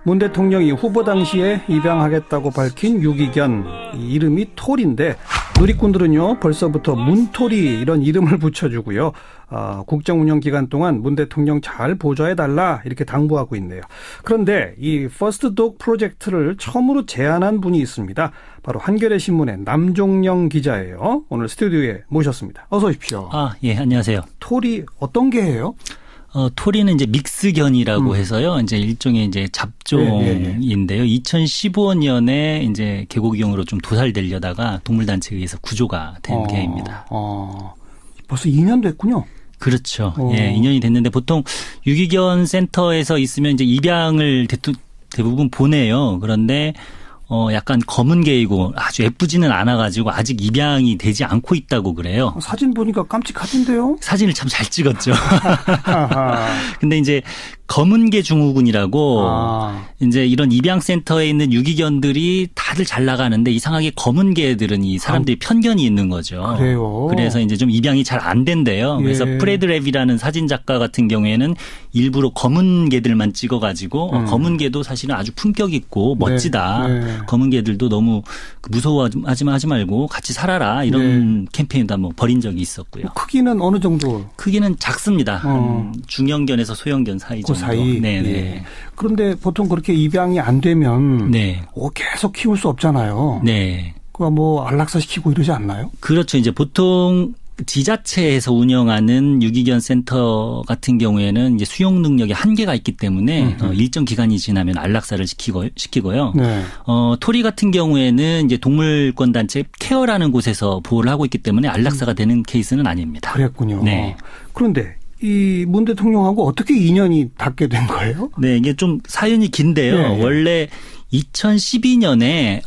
문 대통령이 후보 당시에 입양하겠다고 밝힌 유기견, 이름이 톨인데 누리꾼들은요 벌써부터 문톨이 이런 이름을 붙여주고요. 국정 운영 기간 동안 문 대통령 잘 보좌해달라 이렇게 당부하고 있네요. 그런데 이 퍼스트독 프로젝트를 처음으로 제안한 분이 있습니다. 바로 한겨레 신문의 남종영 기자예요. 오늘 스튜디오에 모셨습니다. 어서 오십시오. 예, 안녕하세요. 톨이 어떤 개예요? 톨이는 이제 믹스견이라고 해서요. 이제 일종의 이제 잡종인데요. 2015년에 이제 개고기용으로 좀 도살되려다가 동물단체에 의해서 구조가 된 개입니다. 벌써 2년 됐군요. 그렇죠. 예, 2년이 됐는데 보통 유기견 센터에서 있으면 이제 입양을 대부분 보내요. 그런데 약간 검은 개이고 아주 예쁘지는 않아가지고 아직 입양이 되지 않고 있다고 그래요. 사진 보니까 깜찍하던데요? 사진을 참 잘 찍었죠. 근데 이제 검은 개 증후군이라고 이제 이런 입양센터에 있는 유기견들이 다들 잘 나가는데 이상하게 검은 개들은 이 사람들이 편견이 있는 거죠. 그래요. 그래서 이제 좀 입양이 잘 안 된대요. 그래서 프레드 랩이라는 사진 작가 같은 경우에는 일부러 검은 개들만 찍어가지고 검은 개도 사실은 아주 품격 있고 멋지다. 네. 검은 개들도 너무 무서워하지 말고 같이 살아라 이런 캠페인도 한번 벌인 적이 있었고요. 크기는 어느 정도? 크기는 작습니다. 중형견에서 소형견 사이 정도. 사이. 네. 예. 그런데 보통 그렇게 입양이 안 되면 계속 키울 수 없잖아요. 네. 그거 뭐 안락사 시키고 이러지 않나요? 그렇죠. 이제 보통 지자체에서 운영하는 유기견 센터 같은 경우에는 이제 수용 능력에 한계가 있기 때문에 일정 기간이 지나면 안락사를 시키고요. 네. 토리 같은 경우에는 이제 동물권 단체 케어라는 곳에서 보호를 하고 있기 때문에 안락사가 되는 케이스는 아닙니다. 그랬군요. 네. 그런데 이 문 대통령하고 어떻게 인연이 닿게 된 거예요? 네, 이게 좀 사연이 긴데요. 네. 원래 2012년에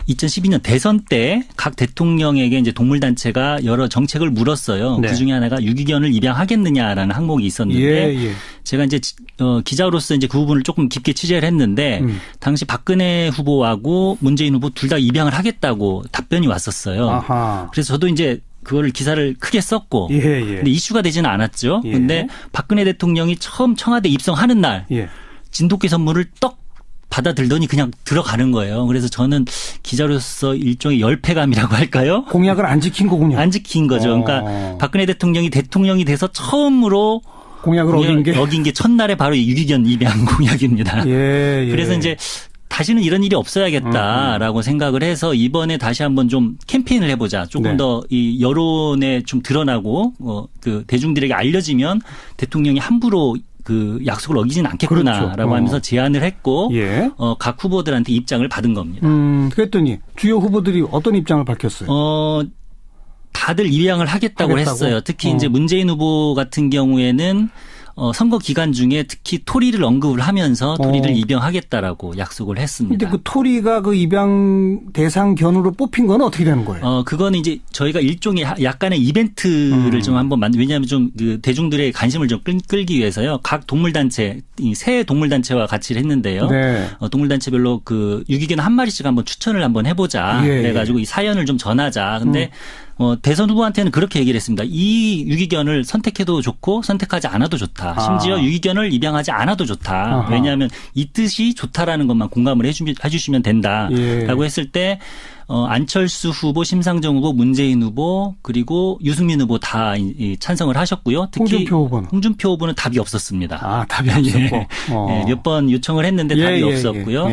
2012년 대선 때 각 대통령에게 이제 동물단체가 여러 정책을 물었어요. 네. 그 중에 하나가 유기견을 입양하겠느냐라는 항목이 있었는데 제가 이제 기자로서 이제 그 부분을 조금 깊게 취재를 했는데 당시 박근혜 후보하고 문재인 후보 둘 다 입양을 하겠다고 답변이 왔었어요. 아하. 그래서 저도 이제 그거를 기사를 크게 썼고 근데 이슈가 되지는 않았죠. 근데 박근혜 대통령이 처음 청와대 입성하는 날 진돗개 선물을 떡 받아들더니 그냥 들어가는 거예요. 그래서 저는 기자로서 일종의 열패감이라고 할까요? 공약을 안 지킨 거군요. 안 지킨 거죠. 그러니까 박근혜 대통령이 돼서 처음으로 공약을 어긴 게 첫날에 바로 유기견 입양 공약입니다. 그래서 이제 다시는 이런 일이 없어야겠다라고 생각을 해서 이번에 다시 한번 좀 캠페인을 해보자. 조금 더 이 여론에 좀 드러나고 그 대중들에게 알려지면 대통령이 함부로 그 약속을 어기진 않겠구나라고 하면서 제안을 했고 각 후보들한테 입장을 받은 겁니다. 그랬더니 주요 후보들이 어떤 입장을 밝혔어요? 다들 입양을 하겠다고 했어요. 특히 이제 문재인 후보 같은 경우에는 선거 기간 중에 특히 토리를 언급을 하면서 토리를 입양하겠다라고 약속을 했습니다. 그런데 그 토리가 그 입양 대상 견으로 뽑힌 건 어떻게 되는 거예요? 그거는 이제 저희가 일종의 약간의 이벤트를 좀 한번 왜냐하면 좀 그 대중들의 관심을 좀 끌기 위해서요. 각 동물단체, 새 동물단체와 같이 했는데요. 동물단체별로 그 유기견 한 마리씩 한번 추천을 한번 해보자. 그래가지고 이 사연을 좀 전하자. 근데 대선 후보한테는 그렇게 얘기를 했습니다. 이 유기견을 선택해도 좋고 선택하지 않아도 좋다. 심지어 유기견을 입양하지 않아도 좋다. 왜냐하면 이 뜻이 좋다라는 것만 공감을 해주시면 된다라고 했을 때 안철수 후보, 심상정 후보, 문재인 후보 그리고 유승민 후보 다 찬성을 하셨고요. 특히 홍준표 후보는 답이 없었습니다. 답이 없었고. 몇 번 요청을 했는데 답이 없었고요.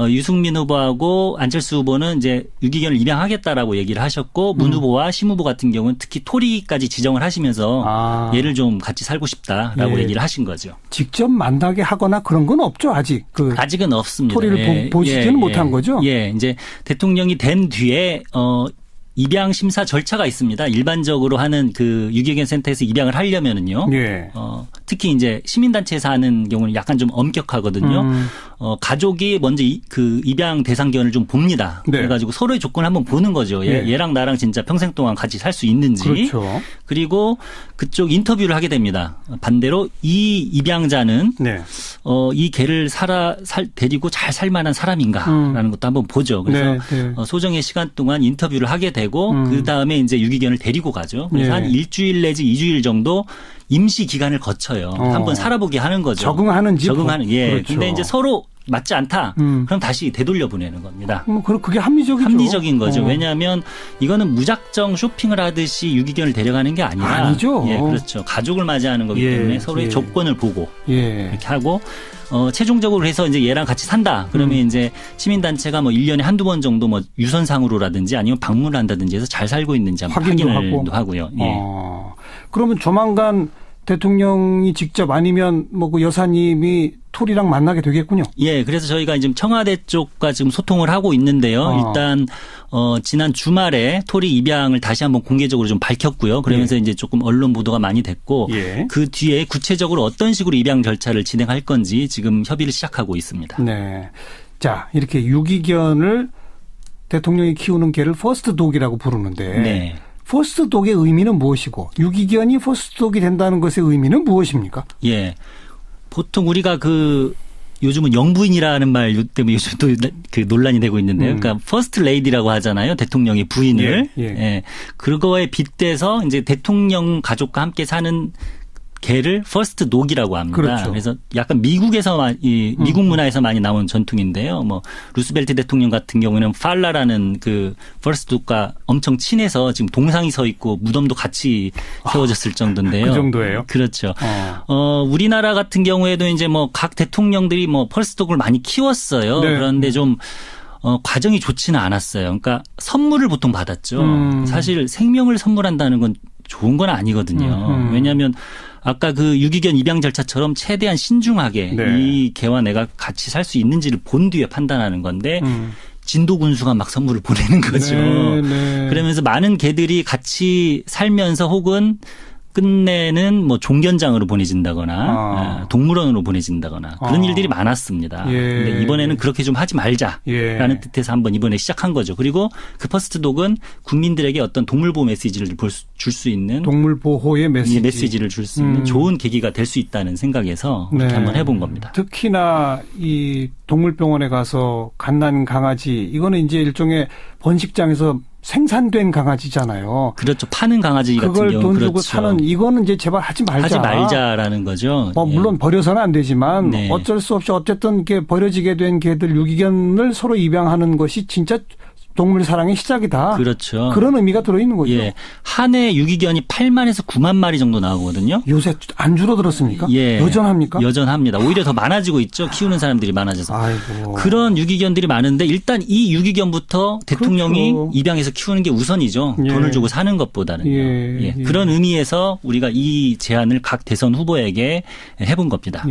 유승민 후보하고 안철수 후보는 이제 유기견을 입양하겠다라고 얘기를 하셨고 문 후보와 심 후보 같은 경우는 특히 토리까지 지정을 하시면서 얘를 좀 같이 살고 싶다라고 얘기를 하신 거죠. 직접 만나게 하거나 그런 건 없죠, 아직. 아직은 없습니다. 토리를 보시지는 못한 거죠? 이제 대통령이 된 뒤에 입양 심사 절차가 있습니다. 일반적으로 하는 그 유기견 센터에서 입양을 하려면은요. 특히 이제 시민단체에서 하는 경우는 약간 좀 엄격하거든요. 가족이 먼저 그 입양 대상견을 좀 봅니다. 그래가지고 서로의 조건을 한번 보는 거죠. 얘랑 나랑 진짜 평생 동안 같이 살 수 있는지. 그리고 그쪽 인터뷰를 하게 됩니다. 반대로 이 입양자는 이 개를 데리고 잘 살만한 사람인가라는 것도 한번 보죠. 그래서 소정의 시간 동안 인터뷰를 하게 되고 그 다음에 이제 유기견을 데리고 가죠. 그래서 한 일주일 내지 2주일 정도 임시 기간을 거쳐요. 한번 살아보게 하는 거죠. 적응하는지. 예. 그렇죠. 근데 이제 서로 맞지 않다. 그럼 다시 되돌려 보내는 겁니다. 그게 합리적이죠. 합리적인 거죠. 왜냐하면 이거는 무작정 쇼핑을 하듯이 유기견을 데려가는 게 아니라 아니죠. 예, 그렇죠. 가족을 맞이하는 거기 때문에 서로의 조건을 보고 이렇게 하고 최종적으로 해서 이제 얘랑 같이 산다. 그러면 이제 시민단체가 뭐 1년에 한두 번 정도 뭐 유선상으로라든지 아니면 방문을 한다든지 해서 잘 살고 있는지 한번 확인을 하고요. 예. 그러면 조만간 대통령이 직접 아니면 뭐 그 여사님이 토리랑 만나게 되겠군요. 예, 그래서 저희가 지금 청와대 쪽과 지금 소통을 하고 있는데요. 일단 지난 주말에 토리 입양을 다시 한번 공개적으로 좀 밝혔고요. 그러면서 이제 조금 언론 보도가 많이 됐고 그 뒤에 구체적으로 어떤 식으로 입양 절차를 진행할 건지 지금 협의를 시작하고 있습니다. 네. 자, 이렇게 유기견을 대통령이 키우는 개를 퍼스트 독이라고 부르는데 네. 퍼스트 독의 의미는 무엇이고 유기견이 퍼스트 독이 된다는 것의 의미는 무엇입니까? 예. 보통 우리가 요즘은 영부인이라는 말 때문에 요즘 또 그 논란이 되고 있는데요. 그러니까 퍼스트 레이디라고 하잖아요. 대통령의 부인을. 예. 그거에 빗대서 이제 대통령 가족과 함께 사는 개를 퍼스트 독이라고 합니다. 그렇죠. 그래서 약간 미국에서 미국 문화에서 많이 나온 전통인데요. 뭐 루스벨트 대통령 같은 경우에는 팔라라는 그 퍼스트 독과 엄청 친해서 지금 동상이 서 있고 무덤도 같이 세워졌을 정도인데요. 그 정도예요? 그렇죠. 우리나라 같은 경우에도 이제 뭐 각 대통령들이 뭐 퍼스트 독을 많이 키웠어요. 네. 그런데 좀 과정이 좋지는 않았어요. 그러니까 선물을 보통 받았죠. 사실 생명을 선물한다는 건 좋은 건 아니거든요. 왜냐하면 아까 그 유기견 입양 절차처럼 최대한 신중하게 이 개와 내가 같이 살 수 있는지를 본 뒤에 판단하는 건데 진도 군수가 막 선물을 보내는 거죠. 그러면서 많은 개들이 같이 살면서 혹은 끝내는 뭐 종견장으로 보내진다거나 동물원으로 보내진다거나 그런 일들이 많았습니다. 근데 이번에는 그렇게 좀 하지 말자라는 뜻에서 한번 이번에 시작한 거죠. 그리고 그 퍼스트 독은 국민들에게 어떤 동물보호 메시지를 줄 수 있는 동물보호의 메시지를 줄 수 있는 좋은 계기가 될 수 있다는 생각에서 그렇게 한번 해본 겁니다. 특히나 이 동물병원에 가서 갓난 강아지 이거는 이제 일종의 번식장에서 생산된 강아지잖아요. 그렇죠. 파는 강아지 같은 경우 그걸 돈 주고 그렇죠. 사는 이거는 이제 제발 하지 말자라는 거죠. 물론 버려서는 안 되지만 어쩔 수 없이 어쨌든 이렇게 버려지게 된 개들 유기견을 서로 입양하는 것이 진짜 동물 사랑의 시작이다. 그렇죠. 그런 의미가 들어있는 거죠. 예. 한 해 유기견이 8만에서 9만 마리 정도 나오거든요. 요새 안 줄어들었습니까? 예. 여전합니까? 여전합니다. 오히려 더 많아지고 있죠. 키우는 사람들이 많아져서. 아이고. 그런 유기견들이 많은데 일단 이 유기견부터 대통령이 그렇죠. 입양해서 키우는 게 우선이죠. 돈을 주고 사는 것보다는요. 그런 의미에서 우리가 이 제안을 각 대선 후보에게 해본 겁니다.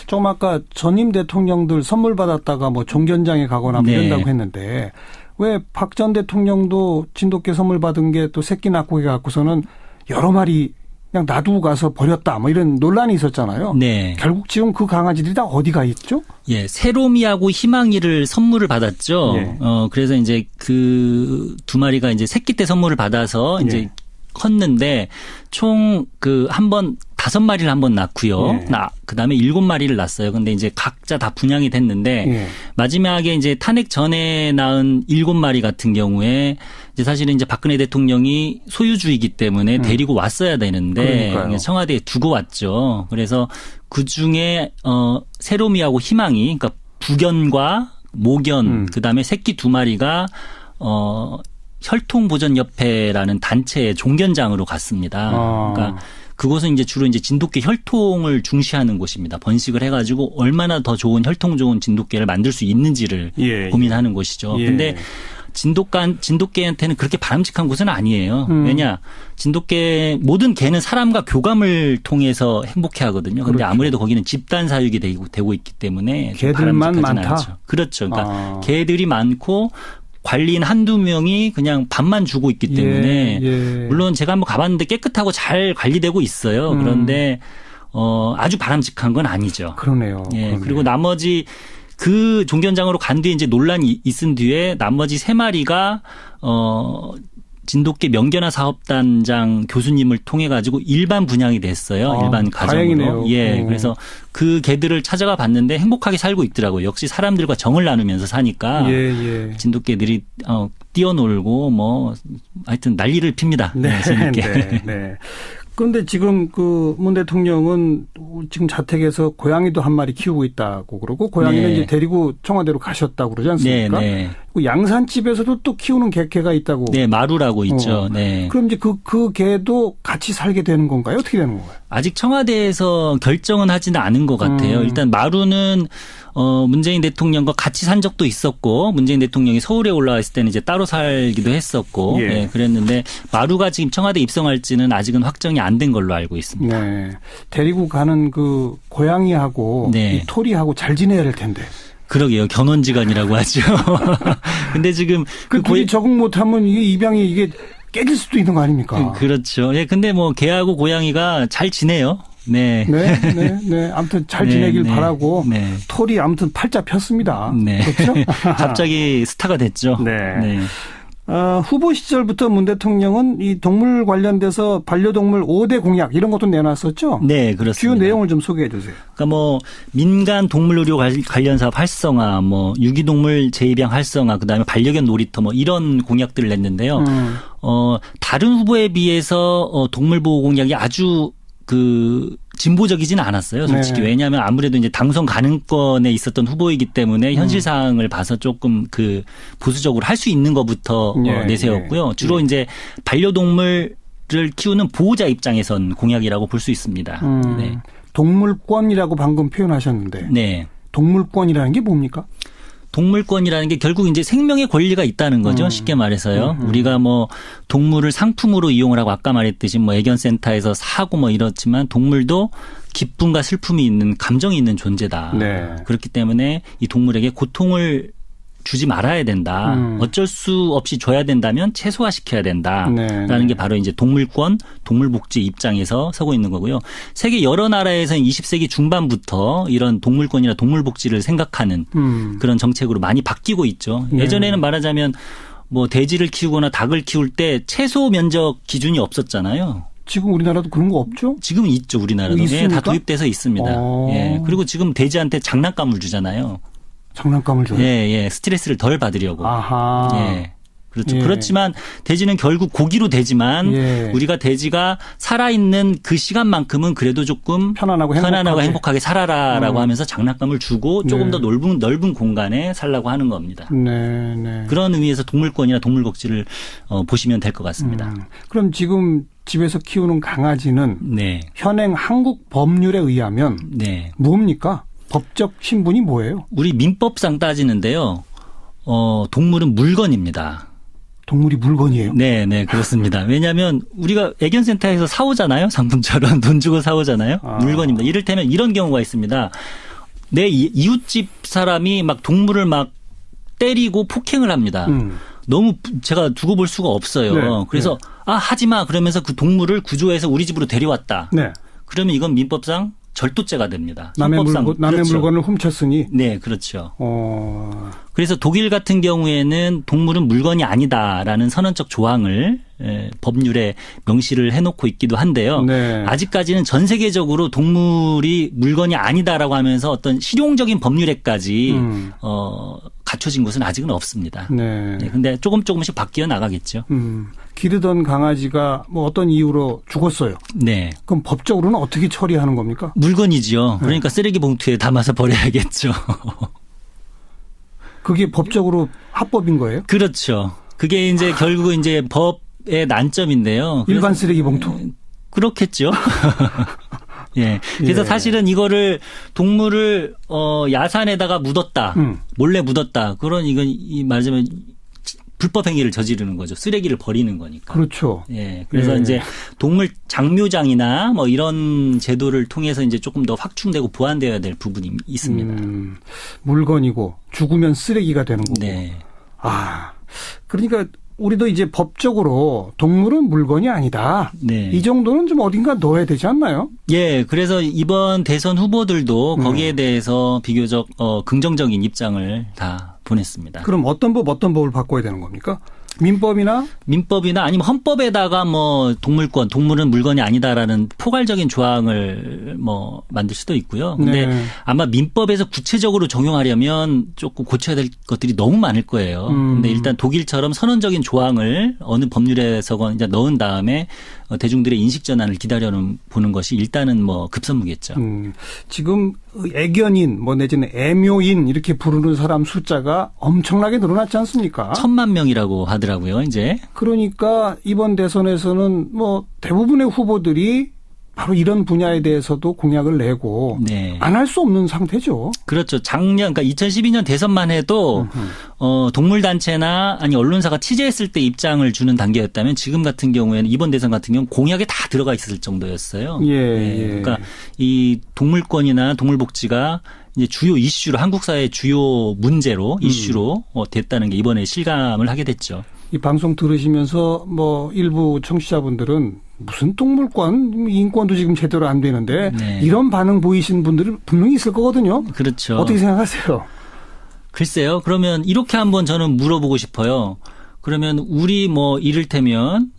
조금 아까 전임 대통령들 선물 받았다가 뭐 종견장에 가거나 뭐 이런다고 했는데 왜 박 전 대통령도 진돗개 선물 받은 게 또 새끼 낳고 갖고서는 여러 마리 그냥 놔두고 가서 버렸다 뭐 이런 논란이 있었잖아요. 네. 결국 지금 그 강아지들이 다 어디가 있죠? 예, 세로미하고 희망이를 선물을 받았죠. 그래서 이제 그 두 마리가 이제 새끼 때 선물을 받아서 이제 컸는데 총 한 번 5마리를 한번 낳고요. 그다음에 7마리를 낳았어요. 근데 이제 각자 다 분양이 됐는데 마지막에 이제 탄핵 전에 낳은 7마리 같은 경우에 이제 사실은 이제 박근혜 대통령이 소유주이기 때문에 데리고 왔어야 되는데 청와대에 두고 왔죠. 그래서 그중에 세로미하고 희망이 그러니까 부견과 모견 그다음에 새끼 2마리가 혈통보전협회라는 단체의 종견장으로 갔습니다. 그러니까 그곳은 이제 주로 이제 진돗개 혈통을 중시하는 곳입니다. 번식을 해가지고 얼마나 더 좋은 혈통 좋은 진돗개를 만들 수 있는지를 고민하는 곳이죠. 근데 진돗개한테는 그렇게 바람직한 곳은 아니에요. 왜냐, 모든 개는 사람과 교감을 통해서 행복해하거든요. 그런데 아무래도 거기는 집단 사육이 되고 있기 때문에 개들만 많다. 않죠. 그렇죠. 그러니까 개들이 많고. 관리인 한두 명이 그냥 밥만 주고 있기 때문에 물론 제가 한번 가봤는데 깨끗하고 잘 관리되고 있어요. 그런데 아주 바람직한 건 아니죠. 그러네요. 그리고 나머지 그 종견장으로 간 뒤에 이제 논란이 있은 뒤에 나머지 3마리가 진돗개 명견화 사업단장 교수님을 통해 가지고 일반 분양이 됐어요. 일반 가정으로. 다행이네요. 그래서 그 개들을 찾아가 봤는데 행복하게 살고 있더라고요. 역시 사람들과 정을 나누면서 사니까 진돗개들이 뛰어놀고 뭐 하여튼 난리를 핍니다. 재밌게. 그런데 지금 그 문 대통령은 지금 자택에서 고양이도 한 마리 키우고 있다고 그러고 고양이는 네. 이제 데리고 청와대로 가셨다고 그러지 않습니까? 네. 양산집에서도 또 키우는 개가 있다고. 네, 마루라고 있죠. 네. 그럼 이제 그 개도 같이 살게 되는 건가요? 어떻게 되는 건가요? 아직 청와대에서 결정은 하지는 않은 것 같아요. 일단 마루는 문재인 대통령과 같이 산 적도 있었고 문재인 대통령이 서울에 올라와 있을 때는 이제 따로 살기도 했었고 예. 네, 그랬는데 마루가 지금 청와대 입성할지는 아직은 확정이 안 된 걸로 알고 있습니다. 네. 데리고 가는 그 고양이하고 네. 이 토리하고 잘 지내야 될 텐데. 그러게요. 견원지간이라고 하죠. 근데 지금 그 둘이 적응 못하면 이게 입양이 이게 깨질 수도 있는 거 아닙니까? 그렇죠. 예, 근데 뭐 개하고 고양이가 잘 지내요. 네. 네. 아무튼 잘 지내길 네. 바라고. 네. 토리 아무튼 팔자 폈습니다. 네. 그렇죠? 갑자기 스타가 됐죠. 네. 후보 시절부터 문 대통령은 이 동물 관련돼서 반려동물 5대 공약 이런 것도 내놨었죠? 네, 그렇습니다. 주요 내용을 좀 소개해 주세요. 그러니까 뭐 민간 동물 의료 관련 사업 활성화, 뭐 유기동물 재입양 활성화, 그다음에 반려견 놀이터 뭐 이런 공약들을 냈는데요. 다른 후보에 비해서 동물 보호 공약이 아주 진보적이지는 않았어요, 솔직히. 네. 왜냐하면 아무래도 이제 당선 가능권에 있었던 후보이기 때문에 현실 상황을 봐서 조금 보수적으로 할 수 있는 것부터 내세웠고요. 주로 이제 반려동물을 키우는 보호자 입장에선 공약이라고 볼 수 있습니다. 네. 동물권이라고 방금 표현하셨는데. 네. 동물권이라는 게 뭡니까? 동물권이라는 게 결국 이제 생명의 권리가 있다는 거죠. 쉽게 말해서요. 우리가 뭐 동물을 상품으로 이용을 하고 아까 말했듯이 뭐 애견센터에서 사고 뭐 이렇지만 동물도 기쁨과 슬픔이 있는 감정이 있는 존재다. 네. 그렇기 때문에 이 동물에게 고통을 주지 말아야 된다. 어쩔 수 없이 줘야 된다면 최소화시켜야 된다라는 게 바로 이제 동물권, 동물복지 입장에서 서고 있는 거고요. 세계 여러 나라에서는 20세기 중반부터 이런 동물권이나 동물복지를 생각하는 그런 정책으로 많이 바뀌고 있죠. 예전에는 말하자면 뭐 돼지를 키우거나 닭을 키울 때 최소 면적 기준이 없었잖아요. 지금 우리나라도 그런 거 없죠? 지금 있죠, 우리나라도. 네, 다 도입돼서 있습니다. 예. 그리고 지금 돼지한테 장난감을 주잖아요. 장난감을 줘요? 예. 스트레스를 덜 받으려고. 아하. 예. 그렇죠. 그렇지만 돼지는 결국 고기로 되지만 우리가 돼지가 살아있는 그 시간만큼은 그래도 조금 편안하고 행복하게 살아라라고 하면서 장난감을 주고 조금 더 넓은 공간에 살라고 하는 겁니다. 네. 그런 의미에서 동물권이나 동물복지를 보시면 될 것 같습니다. 그럼 지금 집에서 키우는 강아지는 현행 한국 법률에 의하면 뭡니까? 법적 신분이 뭐예요? 우리 민법상 따지는데요. 동물은 물건입니다. 동물이 물건이에요? 네, 그렇습니다. 왜냐하면 우리가 애견센터에서 사오잖아요. 상품처럼 돈 주고 사오잖아요. 물건입니다. 이를테면 이런 경우가 있습니다. 내 이웃집 사람이 막 동물을 막 때리고 폭행을 합니다. 너무 제가 두고 볼 수가 없어요. 그래서 하지 마 그러면서 그 동물을 구조해서 우리 집으로 데려왔다. 그러면 이건 민법상 절도죄가 됩니다. 남의 물건을 훔쳤으니. 네, 그렇죠. 그래서 독일 같은 경우에는 동물은 물건이 아니다라는 선언적 조항을 법률에 명시를 해놓고 있기도 한데요. 아직까지는 전 세계적으로 동물이 물건이 아니다라고 하면서 어떤 실용적인 법률에까지 갖춰진 곳은 아직은 없습니다. 근데 조금씩 바뀌어 나가겠죠. 기르던 강아지가 뭐 어떤 이유로 죽었어요. 그럼 법적으로는 어떻게 처리하는 겁니까? 물건이죠. 그러니까 쓰레기 봉투에 담아서 버려야겠죠. 그게 법적으로 합법인 거예요? 그렇죠. 그게 이제 결국은 이제 법의 난점인데요. 일반 쓰레기 봉투? 그렇겠죠. 예. 그래서 사실은 이거를 동물을 야산에다가 묻었다. 몰래 묻었다. 그런 이건 말하자면 불법 행위를 저지르는 거죠. 쓰레기를 버리는 거니까. 그렇죠. 예. 그래서 이제 동물 장묘장이나 뭐 이런 제도를 통해서 이제 조금 더 확충되고 보완되어야 될 부분이 있습니다. 물건이고 죽으면 쓰레기가 되는 거고. 그러니까 우리도 이제 법적으로 동물은 물건이 아니다. 이 정도는 좀 어딘가 넣어야 되지 않나요? 예. 그래서 이번 대선 후보들도 거기에 대해서 비교적 긍정적인 입장을 다 보냈습니다. 그럼 어떤 법을 바꿔야 되는 겁니까? 민법이나 아니면 헌법에다가 뭐 동물은 물건이 아니다라는 포괄적인 조항을 뭐 만들 수도 있고요. 근데 네. 아마 민법에서 구체적으로 적용하려면 조금 고쳐야 될 것들이 너무 많을 거예요. 근데 일단 독일처럼 선언적인 조항을 어느 법률에서건 이제 넣은 다음에 대중들의 인식 전환을 보는 것이 일단은 뭐 급선무겠죠. 지금 애견인 뭐 내지는 애묘인 이렇게 부르는 사람 숫자가 엄청나게 늘어났지 않습니까? 1,000만 명이라고 하더라고요, 이제. 그러니까 이번 대선에서는 뭐 대부분의 후보들이 바로 이런 분야에 대해서도 공약을 내고 네. 안 할 수 없는 상태죠. 그렇죠. 그러니까 2012년 대선만 해도 동물단체나 아니 언론사가 취재했을 때 입장을 주는 단계였다면 지금 같은 경우에는 이번 대선 같은 경우는 공약에 다 들어가 있을 정도였어요. 예. 그러니까 이 동물권이나 동물복지가 이제 주요 이슈로 한국 사회의 주요 문제로 이슈로 됐다는 게 이번에 실감을 하게 됐죠. 이 방송 들으시면서 뭐 일부 청취자분들은 무슨 동물권, 인권도 지금 제대로 안 되는데 네. 이런 반응 보이신 분들이 분명히 있을 거거든요. 그렇죠. 어떻게 생각하세요? 글쎄요. 그러면 이렇게 한번 저는 물어보고 싶어요. 그러면 우리 뭐 이를테면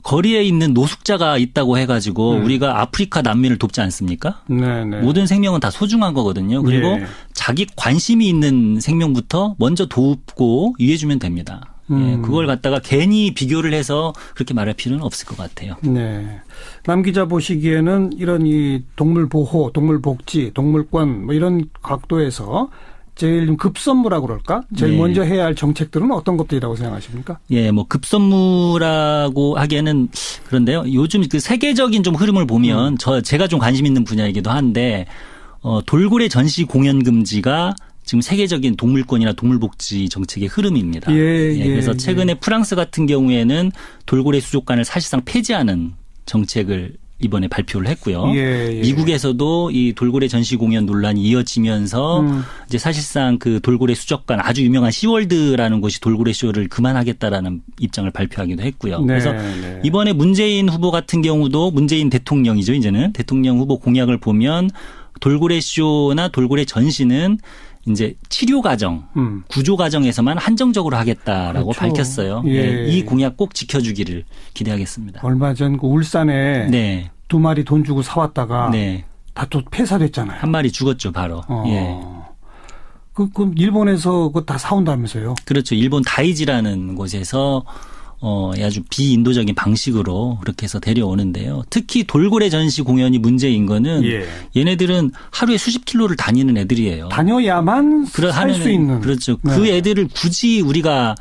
거리에 있는 노숙자가 있다고 해가지고 우리가 아프리카 난민을 돕지 않습니까? 네네. 모든 생명은 다 소중한 거거든요. 그리고 예. 자기 관심이 있는 생명부터 먼저 돕고 이해해주면 됩니다. 예, 그걸 갖다가 괜히 비교를 해서 그렇게 말할 필요는 없을 것 같아요. 네. 남 기자 보시기에는 이런 이 동물 보호, 동물 복지, 동물권 뭐 이런 각도에서 제일 좀 급선무라고 그럴까? 제일 네. 먼저 해야 할 정책들은 어떤 것들이라고 생각하십니까? 예, 뭐 급선무라고 하기에는 그런데요. 요즘 그 세계적인 좀 흐름을 보면 제가 좀 관심 있는 분야이기도 한데 돌고래 전시 공연 금지가 지금 세계적인 동물권이나 동물복지 정책의 흐름입니다. 그래서 최근에 프랑스 같은 경우에는 돌고래 수족관을 사실상 폐지하는 정책을 이번에 발표를 했고요. 미국에서도 이 돌고래 전시 공연 논란이 이어지면서 이제 사실상 그 돌고래 수족관 아주 유명한 시월드라는 곳이 돌고래 쇼를 그만하겠다라는 입장을 발표하기도 했고요. 그래서 이번에 문재인 후보 같은 경우도 문재인 대통령이죠. 이제는 대통령 후보 공약을 보면 돌고래 쇼나 돌고래 전시는 이제 치료 과정, 구조 과정에서만 한정적으로 하겠다라고 그렇죠. 밝혔어요. 이 공약 꼭 지켜주기를 기대하겠습니다. 얼마 전 그 울산에 네. 2마리 돈 주고 사왔다가 네. 다 또 폐사됐잖아요. 한 마리 죽었죠, 바로. 예. 그럼 일본에서 그거 다 사온다면서요? 그렇죠. 일본 다이지라는 곳에서 아주 비인도적인 방식으로 그렇게 해서 데려오는데요. 특히 돌고래 전시 공연이 문제인 거는 얘네들은 하루에 수십 킬로를 다니는 애들이에요. 다녀야만 살 수 있는. 그렇죠. 그 애들을 굳이 우리가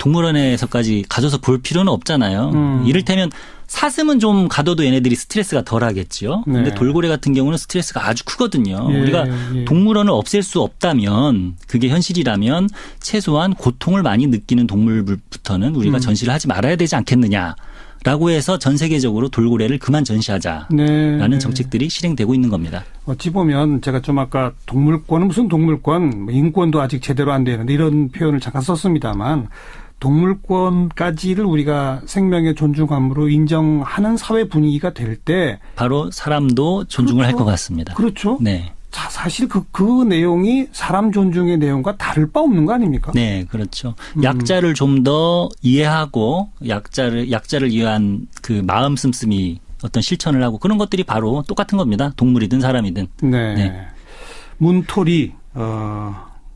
동물원에서까지 가져서 볼 필요는 없잖아요. 이를테면 사슴은 좀 가둬도 얘네들이 스트레스가 덜 하겠죠. 근데 돌고래 같은 경우는 스트레스가 아주 크거든요. 우리가 동물원을 없앨 수 없다면 그게 현실이라면 최소한 고통을 많이 느끼는 동물부터는 우리가 전시를 하지 말아야 되지 않겠느냐라고 해서 전 세계적으로 돌고래를 그만 전시하자라는 정책들이 실행되고 있는 겁니다. 어찌 보면 제가 좀 아까 동물권은 무슨 동물권, 인권도 아직 제대로 안 되는데 이런 표현을 잠깐 썼습니다만 동물권까지를 우리가 생명의 존중함으로 인정하는 사회 분위기가 될 때 바로 사람도 존중을 할 것 같습니다. 그렇죠. 네. 자, 사실 그 내용이 사람 존중의 내용과 다를 바 없는 거 아닙니까? 네, 그렇죠. 약자를 좀 더 이해하고 약자를 위한 그 마음 씀씀이 어떤 실천을 하고 그런 것들이 바로 똑같은 겁니다. 동물이든 사람이든. 네. 문토리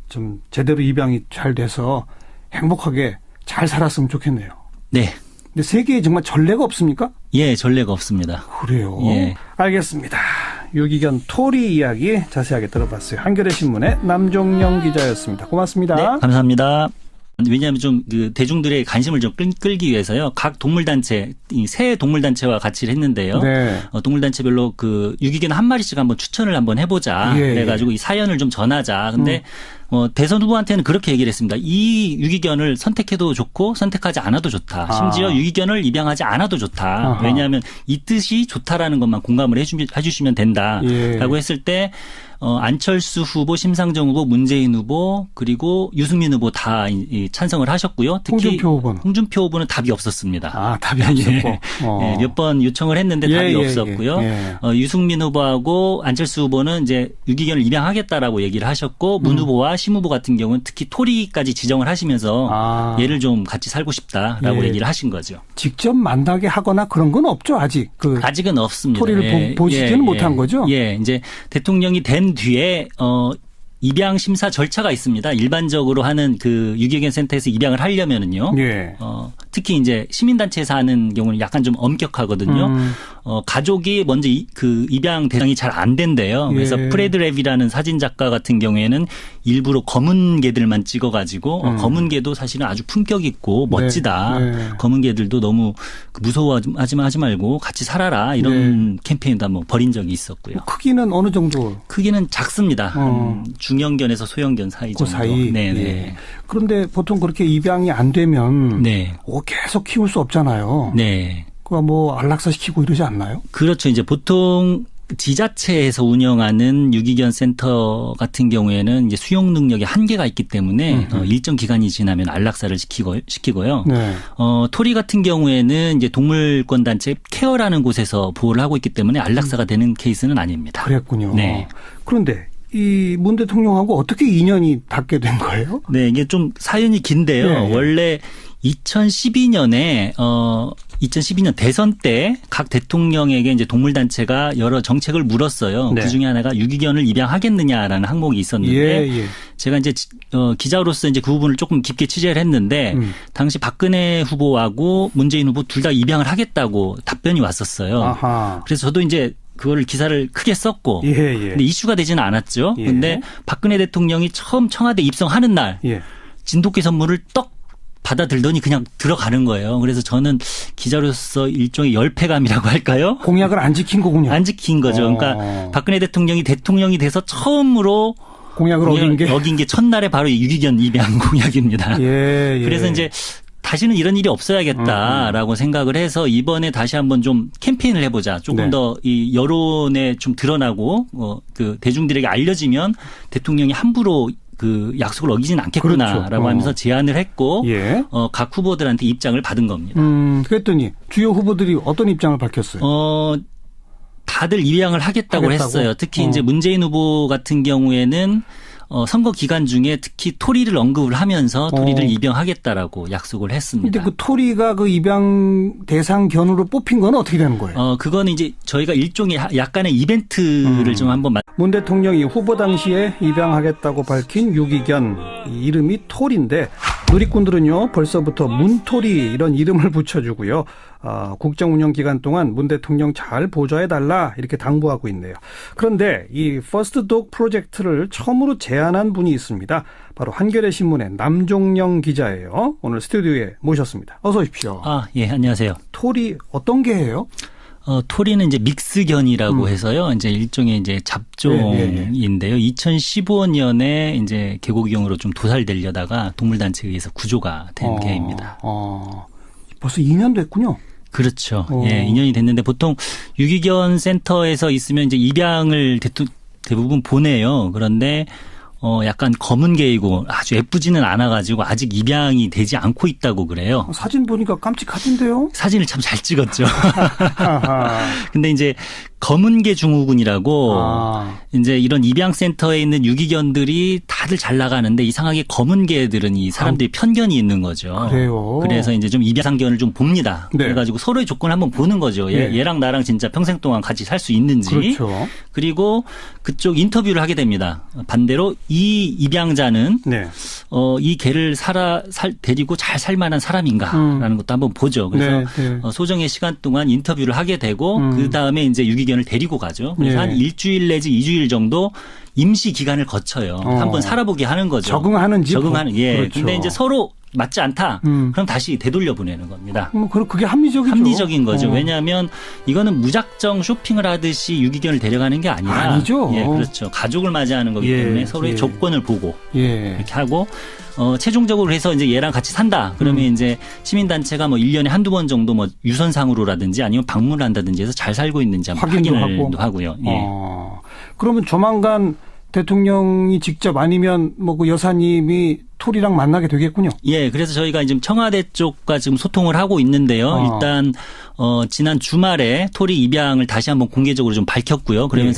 좀 제대로 입양이 잘 돼서 행복하게 잘 살았으면 좋겠네요. 네. 근데 세계에 정말 전례가 없습니까? 예, 전례가 없습니다. 그래요. 예. 알겠습니다. 유기견 토리 이야기 자세하게 들어봤어요. 한겨레 신문의 남종영 기자였습니다. 고맙습니다. 네, 감사합니다. 왜냐하면 좀 그 대중들의 관심을 좀 끌기 위해서요. 각 동물단체, 새 동물단체와 같이 했는데요. 동물단체별로 그 유기견 한 마리씩 한번 추천을 한번 해보자. 그래가지고 이 사연을 좀 전하자. 근데 대선 후보한테는 그렇게 얘기를 했습니다. 이 유기견을 선택해도 좋고 선택하지 않아도 좋다. 심지어 유기견을 입양하지 않아도 좋다. 왜냐하면 이 뜻이 좋다라는 것만 공감을 해주시면 된다라고 했을 때 안철수 후보, 심상정 후보, 문재인 후보 그리고 유승민 후보 다 찬성을 하셨고요. 특히 홍준표 후보는 답이 없었습니다. 아, 답이 없었고. 예, 몇 번 요청을 했는데 답이 없었고요. 유승민 후보하고 안철수 후보는 이제 유기견을 입양하겠다라고 얘기를 하셨고 문 후보와 심 후보 같은 경우는 특히 토리까지 지정을 하시면서 얘를 좀 같이 살고 싶다라고 얘기를 하신 거죠. 직접 만나게 하거나 그런 건 없죠, 아직. 아직은 없습니다. 토리를 보시지는 못한 거죠? 예, 이제 대통령이 된 뒤에 입양 심사 절차가 있습니다. 일반적으로 하는 그 유기견 센터에서 입양을 하려면은요. 특히 이제 시민단체에서 하는 경우는 약간 좀 엄격하거든요. 가족이 먼저 그 입양 대상이 잘 안 된대요. 그래서 프레드 랩이라는 사진 작가 같은 경우에는 일부러 검은 개들만 찍어가지고 검은 개도 사실은 아주 품격 있고 멋지다. 검은 개들도 너무 무서워하지 말고 같이 살아라 이런 캠페인도 한번 벌인 적이 있었고요. 크기는 어느 정도? 크기는 작습니다. 중형견에서 소형견 사이 정도. 그 사이. 네. 그런데 보통 그렇게 입양이 안 되면 계속 키울 수 없잖아요. 네. 그거 뭐 안락사 시키고 이러지 않나요? 그렇죠. 이제 보통 지자체에서 운영하는 유기견 센터 같은 경우에는 이제 수용 능력이 한계가 있기 때문에 일정 기간이 지나면 안락사를 시키고요. 토리 같은 경우에는 이제 동물권 단체 케어라는 곳에서 보호를 하고 있기 때문에 안락사가 되는 케이스는 아닙니다. 그랬군요. 네. 그런데 이 문 대통령하고 어떻게 인연이 닿게 된 거예요? 네, 이게 좀 사연이 긴데요. 원래 2012년에 2012년 대선 때 각 대통령에게 이제 동물단체가 여러 정책을 물었어요. 그 중에 하나가 유기견을 입양하겠느냐라는 항목이 있었는데 제가 이제 기자로서 이제 그 부분을 조금 깊게 취재를 했는데 당시 박근혜 후보하고 문재인 후보 둘 다 입양을 하겠다고 답변이 왔었어요. 그래서 저도 이제 그거를 기사를 크게 썼고 근데 이슈가 되지는 않았죠. 근데 박근혜 대통령이 처음 청와대 입성하는 날 진돗개 선물을 떡 받아들더니 그냥 들어가는 거예요. 그래서 저는 기자로서 일종의 열패감이라고 할까요? 공약을 안 지킨 거군요. 안 지킨 거죠. 그러니까 박근혜 대통령이 대통령이 돼서 처음으로 공약을 어긴 게 첫날에 바로 유기견 입양 공약입니다. 그래서 이제 다시는 이런 일이 없어야겠다라고 생각을 해서 이번에 다시 한번 좀 캠페인을 해보자. 조금 더 이 여론에 좀 드러나고 그 대중들에게 알려지면 대통령이 함부로 그 약속을 어기지는 않겠구나라고 하면서 제안을 했고 각 후보들한테 입장을 받은 겁니다. 그랬더니 주요 후보들이 어떤 입장을 밝혔어요? 다들 입양을 하겠다고 했어요. 특히 이제 문재인 후보 같은 경우에는 선거 기간 중에 특히 토리를 언급을 하면서 토리를 입양하겠다라고 약속을 했습니다. 근데 그 토리가 그 입양 대상 견으로 뽑힌 건 어떻게 되는 거예요? 그거는 이제 저희가 일종의 약간의 이벤트를 좀 한번 문 대통령이 후보 당시에 입양하겠다고 밝힌 유기견 이름이 토리인데 누리꾼들은요 벌써부터 문토리 이런 이름을 붙여주고요. 국정 운영 기간 동안 문 대통령 잘 보좌해달라 이렇게 당부하고 있네요. 그런데 이 퍼스트 독 프로젝트를 처음으로 제안한 분이 있습니다. 바로 한겨레 신문의 남종영 기자예요. 오늘 스튜디오에 모셨습니다. 어서 오십시오. 예, 안녕하세요. 토리 어떤 개예요? 토리는 이제 믹스견이라고 해서요. 이제 일종의 이제 잡종인데요. 2015년에 이제 개고기용으로 좀 도살되려다가 동물단체에 의해서 구조가 된 개입니다. 벌써 2년 됐군요. 그렇죠. 2년이 됐는데 보통 유기견 센터에서 있으면 이제 입양을 대부분 보내요. 그런데 약간 검은 개이고 아주 예쁘지는 않아가지고 아직 입양이 되지 않고 있다고 그래요. 사진 보니까 깜찍하던데요? 사진을 참 잘 찍었죠. 근데 이제 검은 개 증후군이라고 이제 이런 입양센터에 있는 유기견들이 다들 잘 나가는데 이상하게 검은 개들은 이 사람들이 편견이 있는 거죠. 그래요. 그래서 이제 좀 입양상견을 좀 봅니다. 그래가지고 서로의 조건을 한번 보는 거죠. 얘랑 나랑 진짜 평생 동안 같이 살 수 있는지. 그렇죠. 그리고 그쪽 인터뷰를 하게 됩니다. 반대로 이 입양자는 이 개를 데리고 잘 살만한 사람인가라는 것도 한번 보죠. 그래서 소정의 시간 동안 인터뷰를 하게 되고 그 다음에 이제 유기견을 데리고 가죠. 그래서 한 일주일 내지 2주일 정도 임시 기간을 거쳐요. 한번 살아보게 하는 거죠. 적응하는지. 그렇죠. 근데 이제 서로 맞지 않다. 그럼 다시 되돌려 보내는 겁니다. 그게 합리적이죠. 합리적인 거죠. 왜냐하면 이거는 무작정 쇼핑을 하듯이 유기견을 데려가는 게 아니죠. 그렇죠. 가족을 맞이하는 거기 때문에 서로의 조건을 보고 이렇게 하고 최종적으로 해서 이제 얘랑 같이 산다. 그러면 이제 시민단체가 뭐 1년에 한두 번 정도 뭐 유선상으로라든지 아니면 방문을 한다든지 해서 잘 살고 있는지 한번 확인을 하고요. 그러면 조만간 대통령이 직접 아니면 뭐 그 여사님이 토리랑 만나게 되겠군요. 예, 그래서 저희가 지금 청와대 쪽과 지금 소통을 하고 있는데요. 일단 지난 주말에 토리 입양을 다시 한번 공개적으로 좀 밝혔고요. 그러면서